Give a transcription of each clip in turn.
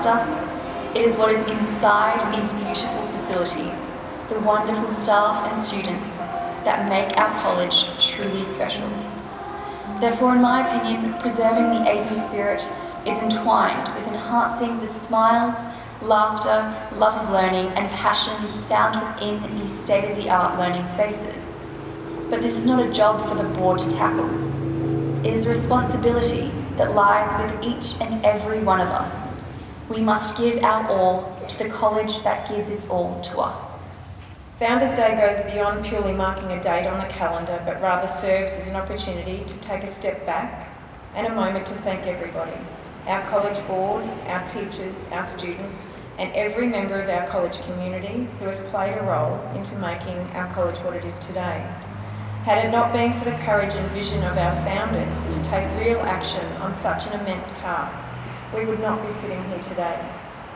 past us, it is what is inside these beautiful facilities, the wonderful staff and students that make our college truly special. Therefore, in my opinion, preserving the AP spirit is entwined with enhancing the smiles, laughter, love of learning, and passions found within these state-of-the-art learning spaces. But this is not a job for the board to tackle. It is a responsibility that lies with each and every one of us. We must give our all to the college that gives its all to us. Founders Day goes beyond purely marking a date on the calendar, but rather serves as an opportunity to take a step back and a moment to thank everybody. Our college board, our teachers, our students, and every member of our college community who has played a role into making our college what it is today. Had it not been for the courage and vision of our founders to take real action on such an immense task, we would not be sitting here today.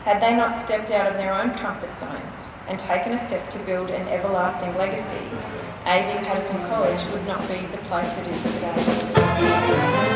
Had they not stepped out of their own comfort zones and taken a step to build an everlasting legacy, AV Paterson College would not be the place it is today.